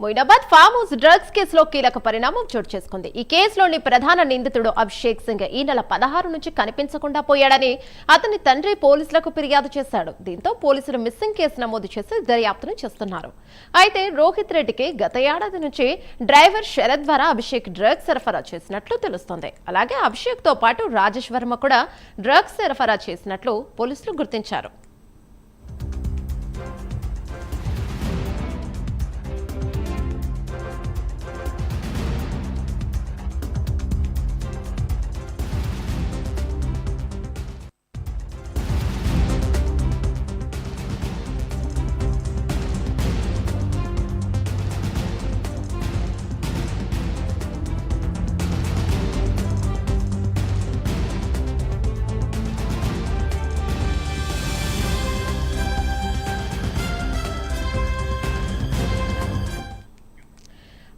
Moinabad farm house drugs కేసులో కీలక పరిణామం చోటు చేసుకుంది. ఈ కేసులోని ప్రధాన నిందితుడు అభిషేక్ సింగ్ ఈ నెల 16 నుంచి కనిపించకుండా పోయాడని అతని తండ్రి పోలీసులకు ఫిర్యాదు చేశాడు. దీంతో పోలీసులు మిస్సింగ్ కేసు నమోదు చేసి దర్యాప్తును చేస్తున్నారు. అయితే రోహిత్ రెడ్డికి గత ఏడాది నుంచి డ్రైవర్ శరత్ ద్వారా అభిషేక్ డ్రగ్స్ సరఫరా చేసినట్లు తెలుస్తోంది. అలాగే అభిషేక్ తో పాటు రాజేష్ వర్మ కూడా డ్రగ్స్ సరఫరా చేసినట్లు పోలీసులు గుర్తించారు.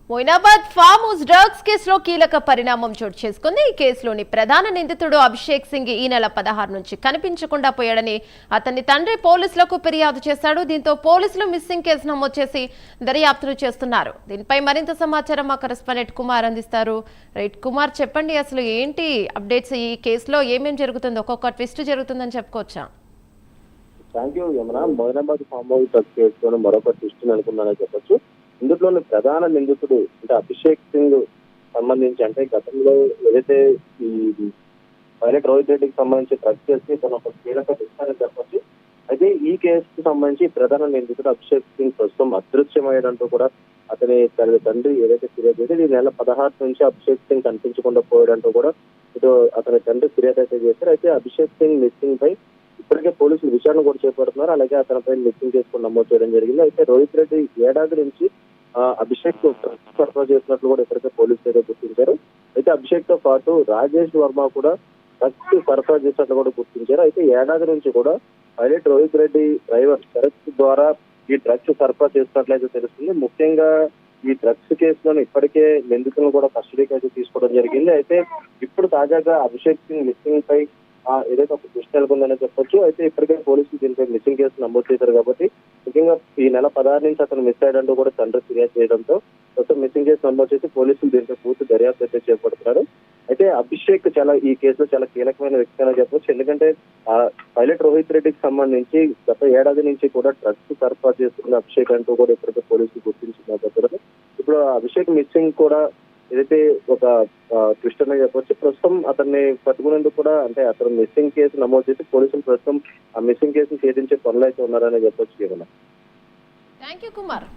మొయినాబాద్ ఫామ్ హౌస్ డ్రగ్స్ కేసులో కీలక పరిణామం చోటు చేసుకుంది. ఈ కేసులోని ప్రధాన నిందితుడు అభిషేక్ సింగ్ ఈ నెల 16 నుంచి కనిపించకుండా పోయాడని అతని తండ్రి పోలీసులకు ఫిర్యాదు చేశాడు. దీంతో పోలీసులు మిస్సింగ్ కేసు నమోదు చేసి దర్యాప్తులు చేస్తున్నారు. దీనిపై మరింత సమాచారం మా కరెస్పాండెంట్ కుమార్ అందిస్తారు. రైట్ కుమార్, చెప్పండి, అసలు ఏంటి అప్డేట్స్? ఈ కేసులో ఏమేమి జరుగుతుందో, ఒక్కొక్క ట్విస్ట్ జరుగుతుందని చెప్పుకోవచ్చా? Thank you Yamuna. Moinabad farm house drugs కేసులో మరొక ట్విస్ట్ అనుకున్నానని చెప్పొచ్చు. ఇందులోని ప్రధాన నిందితుడు అంటే అభిషేక్ సింగ్ సంబంధించి అంటే గతంలో ఏదైతే ఈ పైలట్ రోహిత్ రెడ్డికి సంబంధించి డ్రగ్స్ చేసి తన ఒక కీలక విషయాన్ని చెప్పొచ్చు. అయితే ఈ కేసుకు సంబంధించి ప్రధాన నిందితుడు అభిషేక్ సింగ్ ప్రస్తుతం అదృశ్యమయ్యాడంటూ కూడా అతని తండ్రి ఏదైతే ఫిర్యాదు చేసి ఈ నెల 16 నుంచి అభిషేక్ సింగ్ కనిపించకుండా పోయాడంటూ కూడా ఇటు అతని తండ్రి ఫిర్యాదు అయితే చేశారు. అయితే అభిషేక్ సింగ్ మిస్సింగ్ పై ఇప్పటికే పోలీసులు విచారణ కూడా చేపడుతున్నారు. అలాగే అతనిపై మిస్సింగ్ కేసు నమోదు చేయడం జరిగింది. అయితే రోహిత్ రెడ్డి ఏడాది నుంచి అభిషేక్ సరఫరా చేసినట్లు కూడా ఇప్పటికే పోలీసులు అయితే గుర్తించారు. అయితే అభిషేక్ తో పాటు రాజేష్ వర్మ కూడా డ్రగ్స్ సరఫరా చేసినట్లు కూడా గుర్తించారు. అయితే ఏడాది నుంచి కూడా పైలట్ రోహిత్ రెడ్డి డ్రైవర్ శరత్ ద్వారా ఈ డ్రగ్స్ సరఫరా చేసినట్లయితే తెలుస్తుంది. ముఖ్యంగా ఈ డ్రగ్స్ కేసులోని ఇప్పటికే నిందితులను కూడా కస్టడీకి అయితే తీసుకోవడం జరిగింది. అయితే ఇప్పుడు తాజాగా అభిషేక్ సింగ్ మిస్సింగ్ పై ఏదైతే ఒక దృష్టి నెలకొందని చెప్పొచ్చు. అయితే ఇప్పటికే పోలీసులు దీనిపై మిస్సింగ్ కేసు నమోదు చేశారు కాబట్టి ముఖ్యంగా ఈ నెల 16 నుంచి అతను మిస్ అయ్యాడంటూ కూడా తండ్రి ఫిర్యాదు చేయడంతో మొత్తం మిస్సింగ్ కేసు నమోదు చేసి పోలీసులు దీనిపై పూర్తి దర్యాప్తు అయితే చేపడుతున్నారు. అయితే అభిషేక్ ఈ కేసులో చాలా కీలకమైన వ్యక్తి అని చెప్పొచ్చు. ఎందుకంటే పైలట్ రోహిత్ రెడ్డికి సంబంధించి గత ఏడాది నుంచి కూడా డ్రగ్స్ సరఫరా చేస్తున్న అభిషేక్ అంటూ కూడా ఇప్పటికే పోలీసులు గుర్తించిన ఇప్పుడు అభిషేక్ మిస్సింగ్ కూడా ఏదైతే ఒక ట్విస్ట్ అనే చెప్పొచ్చు. ప్రస్తుతం అతన్ని పట్టుకునేందుకు కూడా అంటే అతను మిస్సింగ్ కేసు నమోదు చేసి పోలీసులు ప్రస్తుతం ఆ మిస్సింగ్ కేసును ఛేదించే పనులు అయితే ఉన్నారని చెప్పొచ్చు. Thank you Kumar.